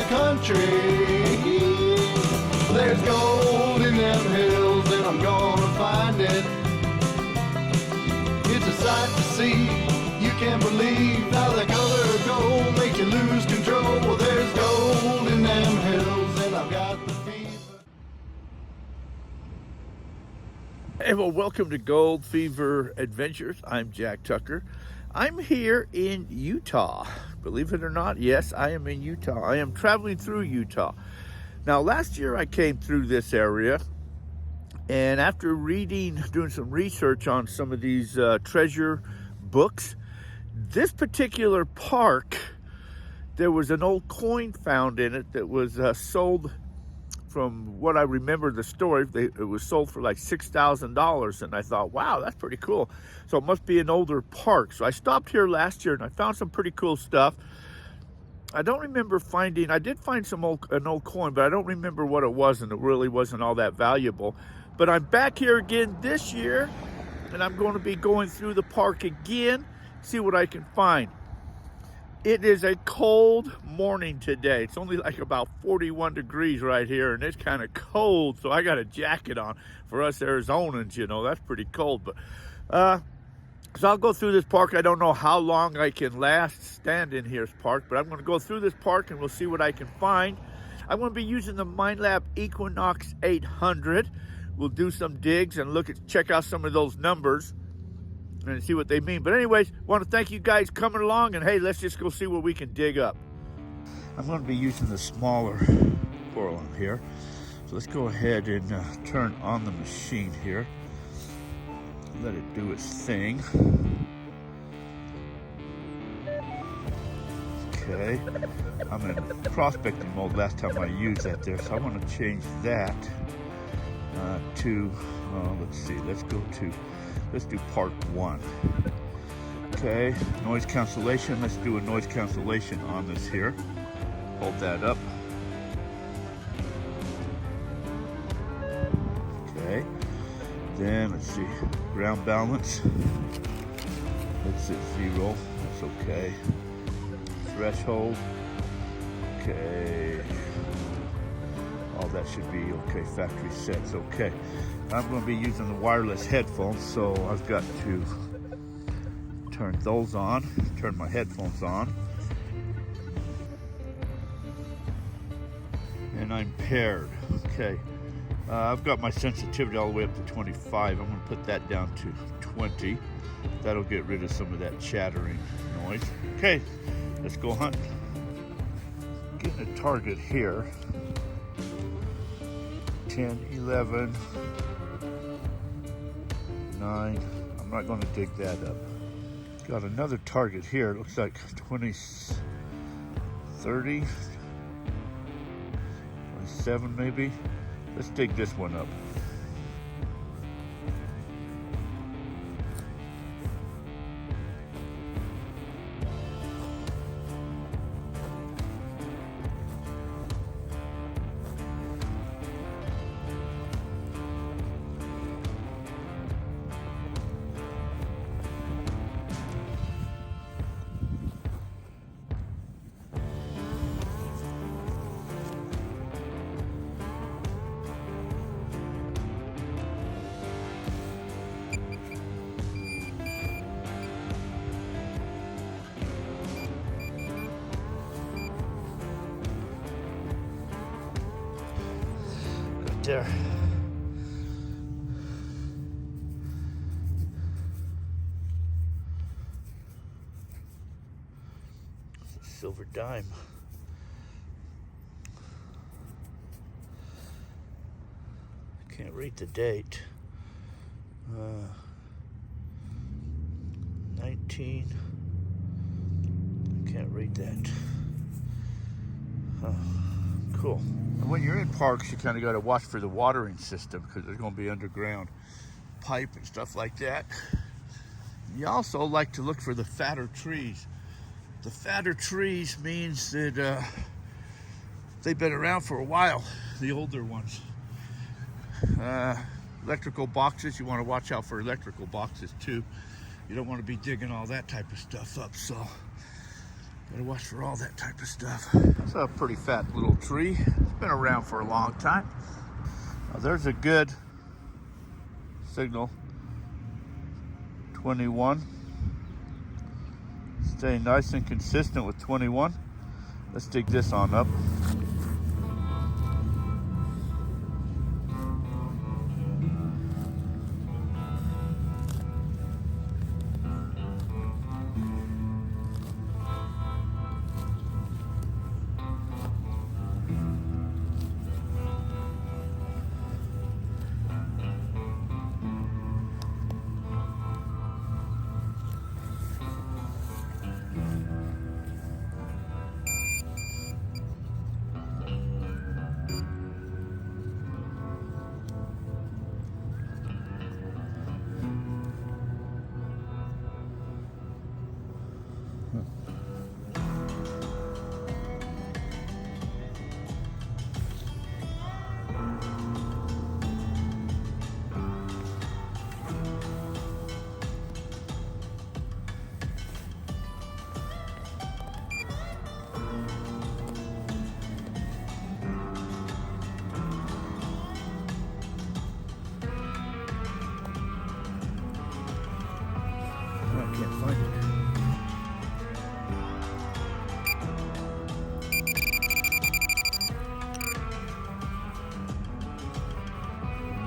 country. There's gold in them hills and I'm gonna find it. It's a sight to see, you can't believe how the color of gold makes you lose control. Well, there's gold in them hills and I've got the fever. Hey, well, welcome to Gold Fever Adventures. I'm Jack Tucker. I'm here in Utah. Believe it or not, yes, I am in Utah. I am traveling through Utah. Now, last year I came through this area, and after doing some research on some of these treasure books, this particular park, there was an old coin found in it that was sold. From what I remember the story, it was sold for like $6,000, and I thought, wow, that's pretty cool. So it must be an older park. So I stopped here last year and I found some pretty cool stuff. I don't remember finding, I did find an old coin, but I don't remember what it was, and it really wasn't all that valuable. But I'm back here again this year, and I'm going to be going through the park again, see what I can find. It is a cold morning today. It's only like about 41 degrees right here, and it's kind of cold, so I got a jacket on. For us Arizonans, you know, that's pretty cold. But so I'll go through this park. I don't know how long I can last standing here, park, but I'm going to go through this park and we'll see what I can find. I'm going to be using the Minelab Equinox 800. We'll do some digs and check out some of those numbers and see what they mean. But anyways, want to thank you guys coming along, and hey, let's just go see what we can dig up. I'm going to be using the smaller coral here. So let's go ahead and turn on the machine here. Let it do its thing. Okay, I'm in prospecting mode last time I used that there, so I want to change that to, let's see, let's do part 1. Okay, noise cancellation. Let's do a noise cancellation on this here. Hold that up. Okay, then let's see, ground balance. Let's hit 0. That's okay. Threshold. Okay. All that should be okay. Factory sets. Okay. I'm going to be using the wireless headphones, so I've got to turn those on, turn my headphones on. And I'm paired. Okay. I've got my sensitivity all the way up to 25. I'm going to put that down to 20. That'll get rid of some of that chattering noise. Okay, let's go hunt. Getting a target here. 10, 11, 9. I'm not going to dig that up. Got another target here. It looks like 20, 30, 27 maybe. Let's dig this one up. There. It's a silver dime. Can't read the date. 19. Can't read that. Cool. When you're in parks, you kind of got to watch for the watering system, because there's going to be underground pipe and stuff like that. You also like to look for the fatter trees. The fatter trees means that they've been around for a while, the older ones. Electrical boxes, you want to watch out for electrical boxes too. You don't want to be digging all that type of stuff up. So Gotta watch for all that type of stuff. It's a pretty fat little tree. It's been around for a long time. Now there's a good signal. 21. Staying nice and consistent with 21. Let's dig this on up. I can't find it.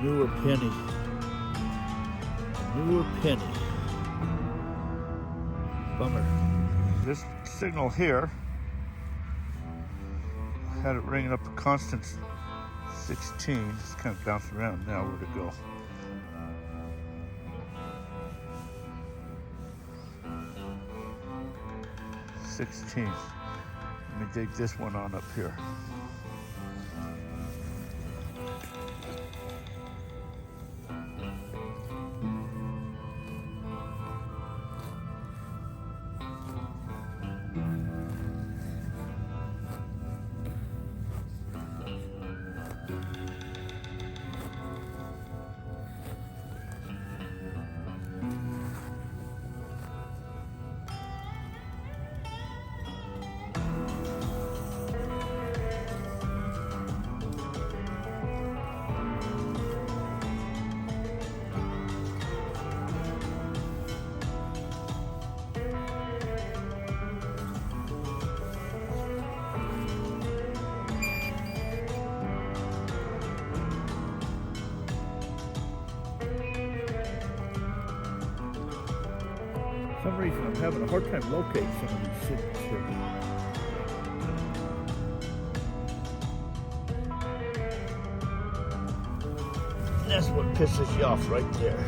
Newer penny. Newer penny. Bummer. This signal here had it ringing up a constant 16. It's kind of bouncing around now. Where to go? Let me dig this one on up here. For some reason, I'm having a hard time locating some of these signals here. That's what pisses you off right there.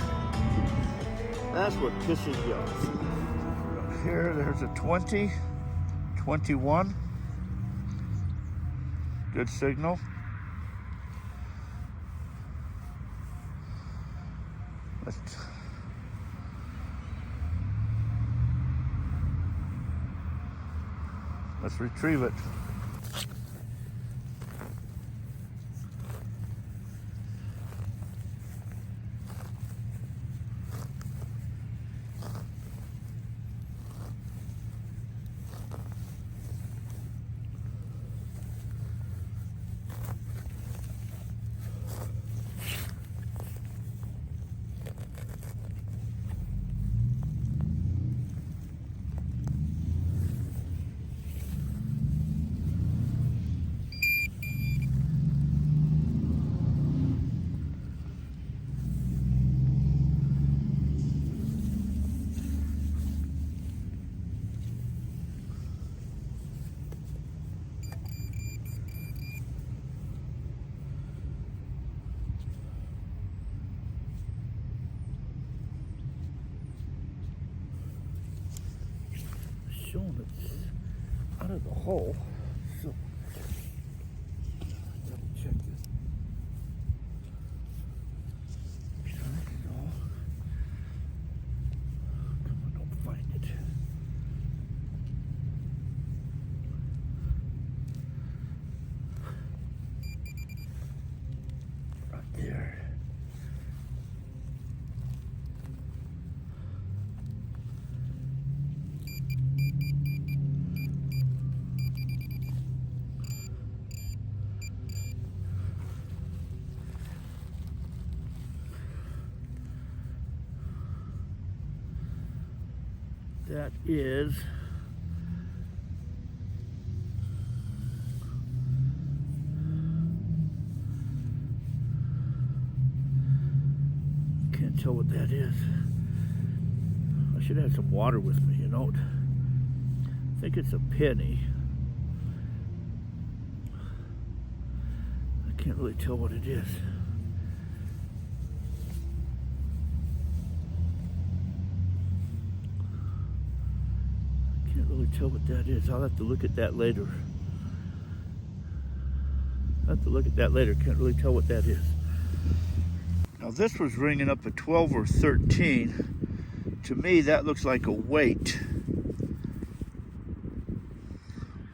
That's what pisses you off. Here, there's a 20, 21. Good signal. Let's retrieve it. Showing it's out of the hole, so double check this. No. Come on, don't find it. Right there. that is. Can't tell what that is. I should have some water with me, you know. I think it's a penny. I can't really tell what it is. I can't really tell what that is. I'll have to look at that later. Can't really tell what that is. Now this was ringing up a 12 or 13. To me, that looks like a weight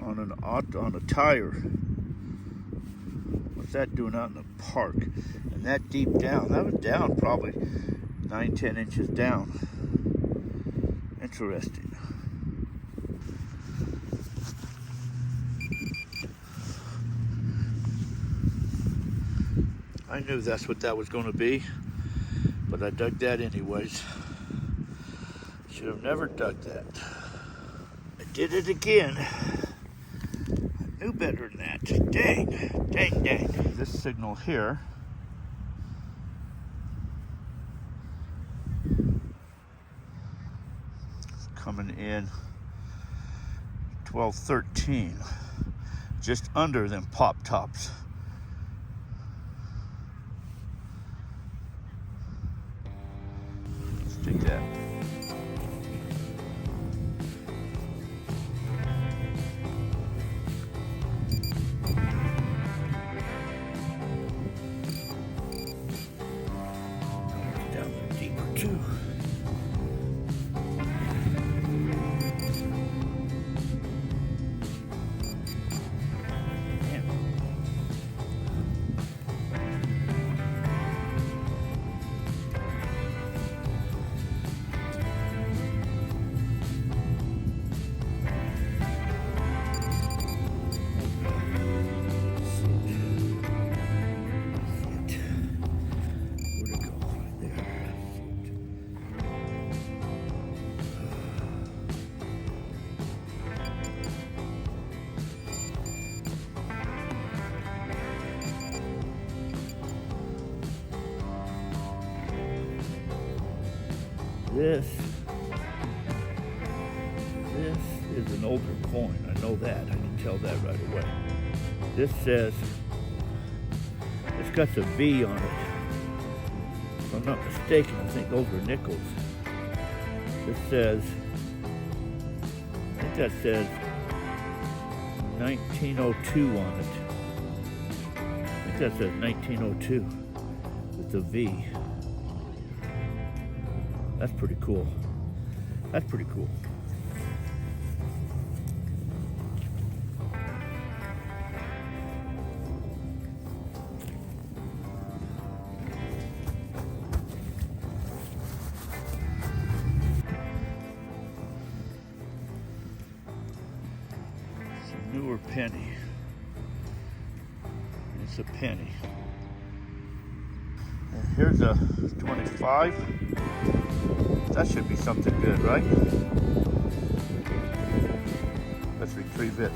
on a tire. What's that doing out in the park? And that deep down, that was down probably 9-10 inches down. Interesting. I knew that's what that was going to be, but I dug that anyways. Should have never dug that. I did it again. I knew better than that. Dang. This signal here is coming in 12-13, just under them pop tops. Take that. Down there deeper too. This is an older coin. I know that. I can tell that right away. This says, it's got the V on it. If I'm not mistaken, I think those are nickels. This says, I think that says 1902 on it. I think that says 1902 with the V. That's pretty cool. It's a newer penny. It's a penny. And here's a 25. That should be something good, right? Let's retrieve it.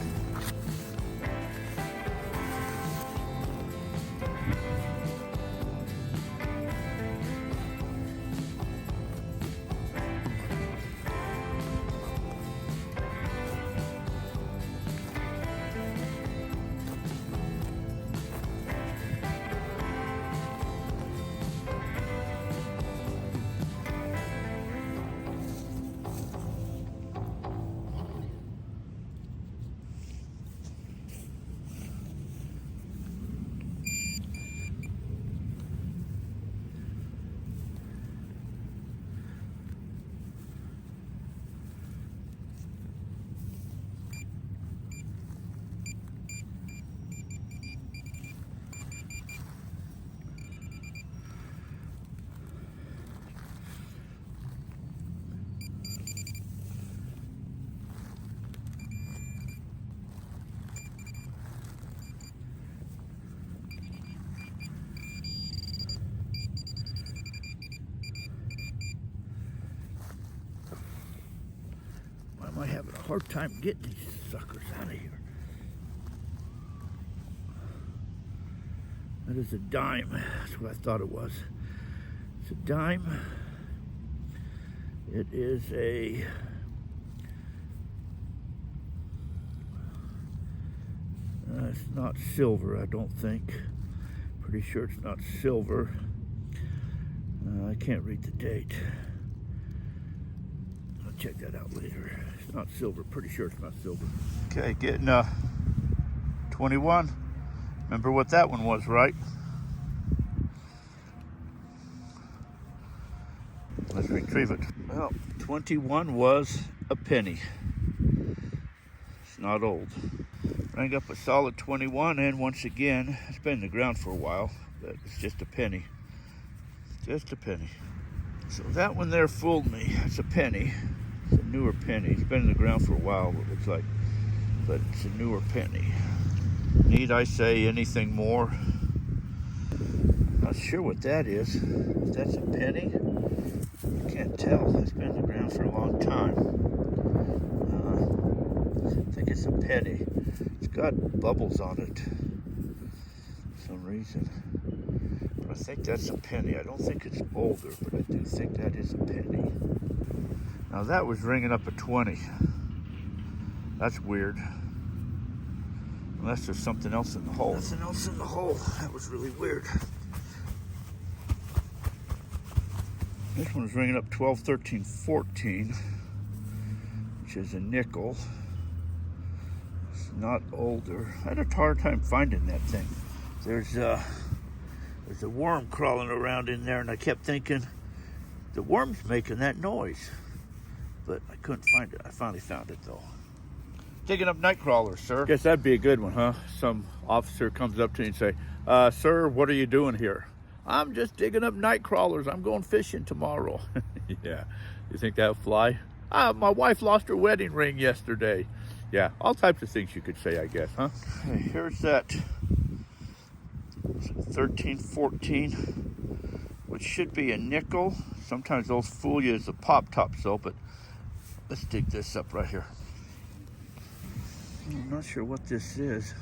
hard time getting these suckers out of here. That is a dime. That's what I thought it was. It's a dime. It is a it's not silver, I don't think. Pretty sure it's not silver. I can't read the date. I'll check that out later. It's not silver. Pretty sure it's not silver. Okay, getting 21. Remember what that one was, right? Let's retrieve it. Well, 21 was a penny. It's not old. Rang up a solid 21, and once again, it's been in the ground for a while, but it's just a penny. Just a penny. So that one there fooled me. It's a penny. It's a newer penny. It's been in the ground for a while, it looks like, but it's a newer penny. Need I say anything more? Not sure what that is. If that's a penny, I can't tell. It's been in the ground for a long time. I think it's a penny. It's got bubbles on it for some reason. But I think that's a penny. I don't think it's older, but I do think that is a penny. Now that was ringing up a 20. That's weird. Unless there's something else in the hole. Nothing else in the hole. That was really weird. This one's ringing up 12, 13, 14, which is a nickel. It's not older. I had a hard time finding that thing. There's a worm crawling around in there, and I kept thinking the worm's making that noise, but I couldn't find it. I finally found it though. Digging up night crawlers, sir. Guess that'd be a good one, huh? Some officer comes up to you and say, sir, what are you doing here? I'm just digging up night crawlers. I'm going fishing tomorrow. Yeah. You think that'll fly? My wife lost her wedding ring yesterday. Yeah, all types of things you could say, I guess, huh? Hey, here's that 13, 14, which should be a nickel. Sometimes those fool you as a pop top, so, but let's dig this up right here. I'm not sure what this is.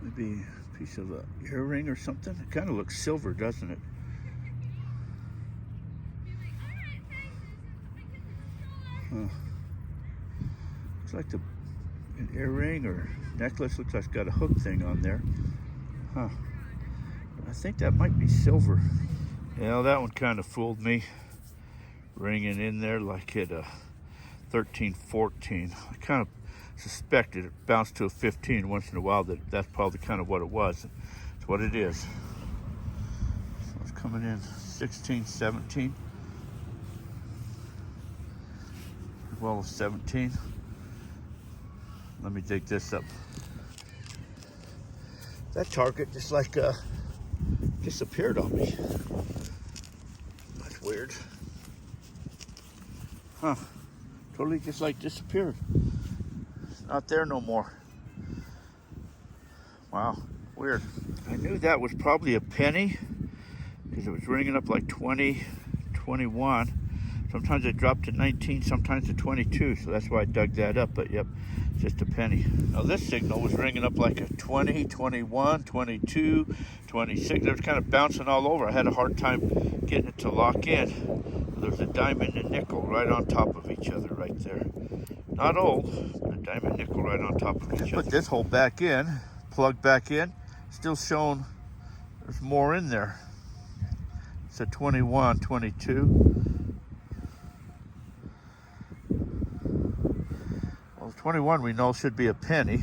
Maybe a piece of an earring or something. It kind of looks silver, doesn't it? Huh. Looks like an earring or necklace. Looks like it's got a hook thing on there. Huh. I think that might be silver. Yeah, that one kind of fooled me. Ringing in there like it 13, 14. I kind of suspected it bounced to a 15 once in a while. That's probably kind of what it was. It's what it is. So it's coming in 16, 17. As well as 17. Let me dig this up. That target just like disappeared on me. That's weird. Huh. Totally just like disappeared. Not there no more. Wow, weird. I knew that was probably a penny because it was ringing up like 20, 21. Sometimes it dropped to 19, sometimes to 22, so that's why I dug that up, but yep, just a penny. Now this signal was ringing up like a 20, 21, 22, 26. It was kind of bouncing all over. I had a hard time getting it to lock in. There's a diamond and a nickel right on top of each other right there. Not old, but a diamond nickel right on top of each other. Put this hole back in, plug back in, still showing there's more in there. It's a 21, 22. Well, 21 we know should be a penny.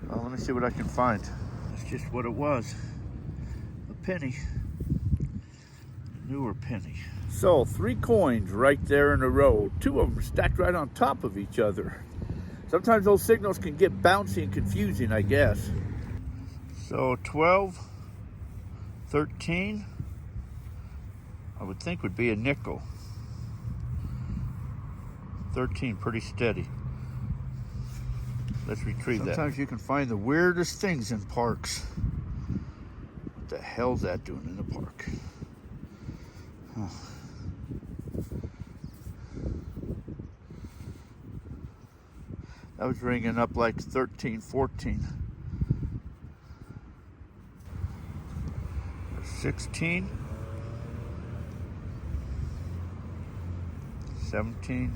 Well, let me see what I can find. That's just what it was, a penny, a newer penny. So 3 coins right there in a row. 2 of them stacked right on top of each other. Sometimes those signals can get bouncy and confusing, I guess. So 12, 13, I would think would be a nickel. 13, pretty steady. Let's retrieve that. Sometimes you can find the weirdest things in parks. What the hell's that doing in the park? Huh. That was ringing up like 13, 14. 16. 17.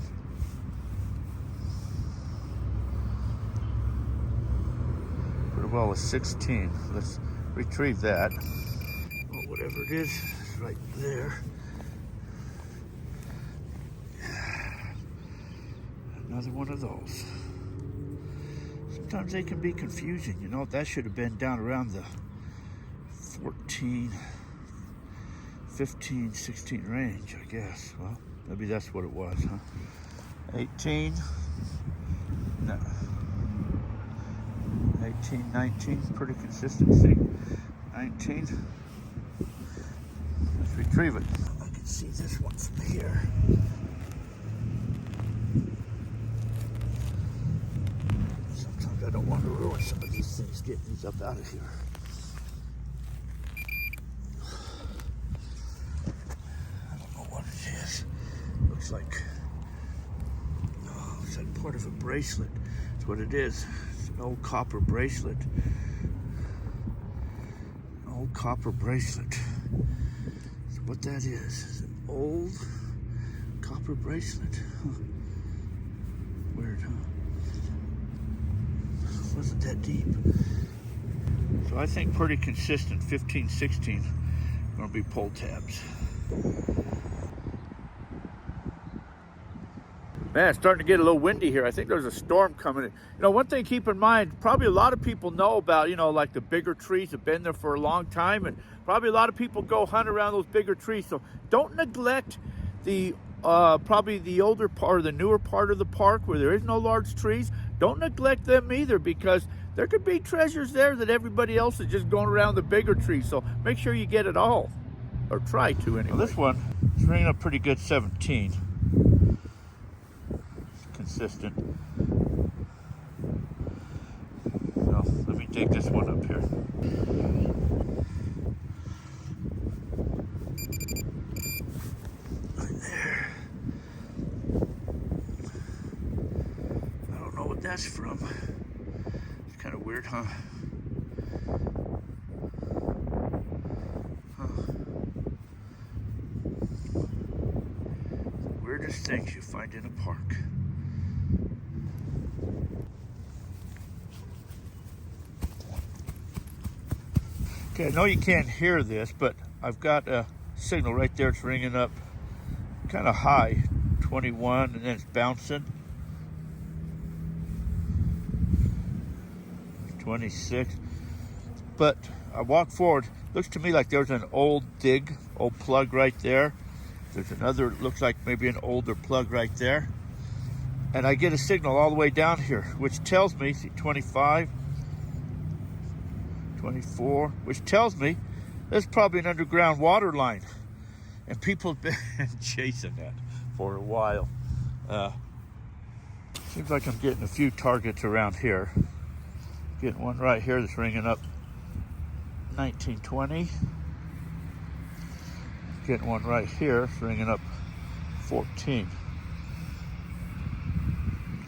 Pretty well a 16. Let's retrieve that. Well, whatever it is, it's right there. Another one of those. Sometimes they can be confusing. You know, that should have been down around the 14, 15, 16 range, I guess. Well, maybe that's what it was, huh? 18. No. 18, 19, pretty consistency. 19. Let's retrieve it. I can see this one from here. Sometimes I don't want to ruin some of these things, getting these up out of here. I don't know what it is. Looks like, oh, it's like part of a bracelet. That's what it is. It's an old copper bracelet. An old copper bracelet. That's what that is an old copper bracelet. Huh. Weird, huh? Wasn't that deep. So I think pretty consistent, 15, 16, gonna be pull tabs. Man, it's starting to get a little windy here. I think there's a storm coming in. You know, one thing to keep in mind, probably a lot of people know about, you know, like the bigger trees have been there for a long time, and probably a lot of people go hunt around those bigger trees. So don't neglect the probably the older part or the newer part of the park where there is no large trees. Don't neglect them either, because there could be treasures there that everybody else is just going around the bigger trees. So make sure you get it all, or try to anyway. Well, this one is ringing up pretty good, 17. Consistent. So let me take this one up here. Right there. I don't know what that's from. It's kind of weird, huh? Weirdest things you find in a park. Okay, I know you can't hear this, but I've got a signal right there. It's ringing up kind of high, 21, and then it's bouncing. 26. But I walk forward. Looks to me like there's an old plug right there. There's another, looks like maybe an older plug right there. And I get a signal all the way down here, which tells me, see, 25. 24, which tells me there's probably an underground water line, and people have been chasing that for a while. Seems like I'm getting a few targets around here. Getting one right here that's ringing up 1920. Getting one right here, it's ringing up 14.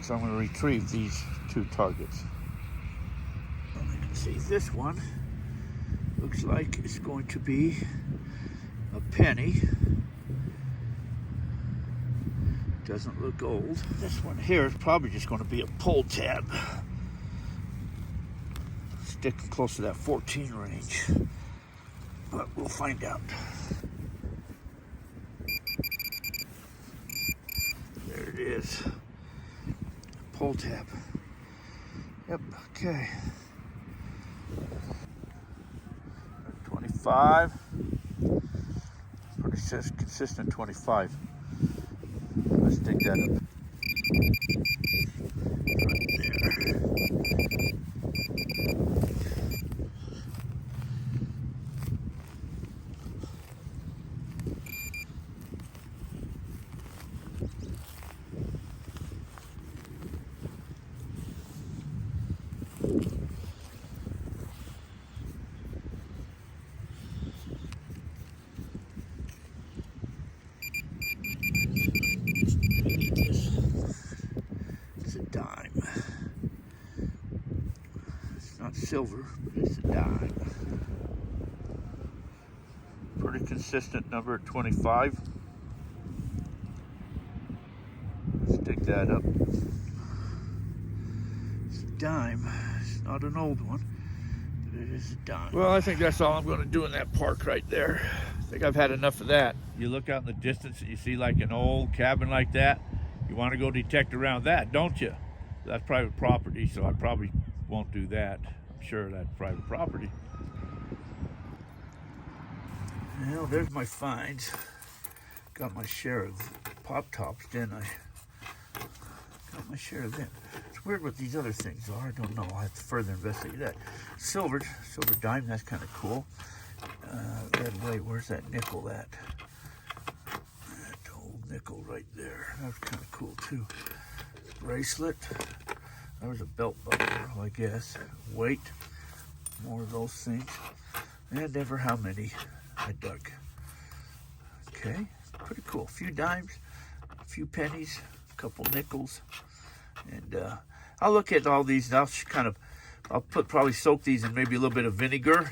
So I'm going to retrieve these two targets. See, this one looks like it's going to be a penny. Doesn't look old. This one here is probably just going to be a pull tab. Sticking close to that 14 range. But we'll find out. There it is. Pull tab. Yep, okay. 25. Pretty consistent 25. Let's dig that up. silver, but it's a dime. Pretty consistent number at 25. Let's dig that up. It's a dime. It's not an old one, but it is a dime. Well, I think that's all I'm going to do in that park right there. I think I've had enough of that. You look out in the distance and you see like an old cabin like that. You want to go detect around that, don't you? That's private property, so I probably won't do that. I'm sure that's private property. Well, there's my finds. Got my share of pop tops, didn't I? Got my share of them. It's weird what these other things are. I don't know. I'll have to further investigate that. Silver dime. That's kind of cool. Wait, where's that nickel at? That old nickel right there. That's kind of cool too. Bracelet. There was a belt buckle, I guess. Weight. More of those things. And ever how many I dug. Okay, pretty cool. A few dimes, a few pennies, a couple nickels, and I'll look at all these. And I'll probably soak these in maybe a little bit of vinegar,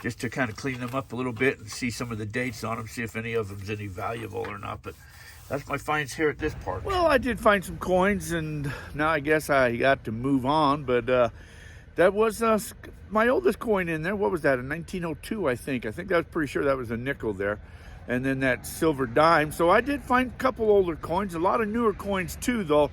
just to kind of clean them up a little bit and see some of the dates on them, see if any of them's any valuable or not. But that's my finds here at this park. Well, I did find some coins, and now I guess I got to move on. But that was my oldest coin in there. What was that? In 1902, I think. I was pretty sure that was a nickel there. And then that silver dime. So I did find a couple older coins, a lot of newer coins too, though.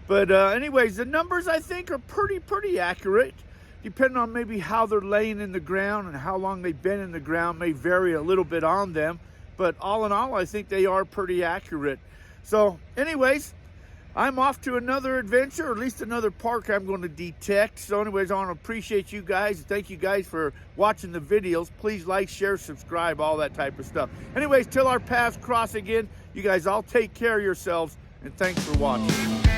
But anyways, the numbers I think are pretty accurate. Depending on maybe how they're laying in the ground and how long they've been in the ground may vary a little bit on them. But all in all, I think they are pretty accurate. So anyways, I'm off to another adventure, or at least another park I'm going to detect. So anyways, I want to appreciate you guys. Thank you guys for watching the videos. Please like, share, subscribe, all that type of stuff. Anyways, till our paths cross again, you guys all take care of yourselves, and thanks for watching.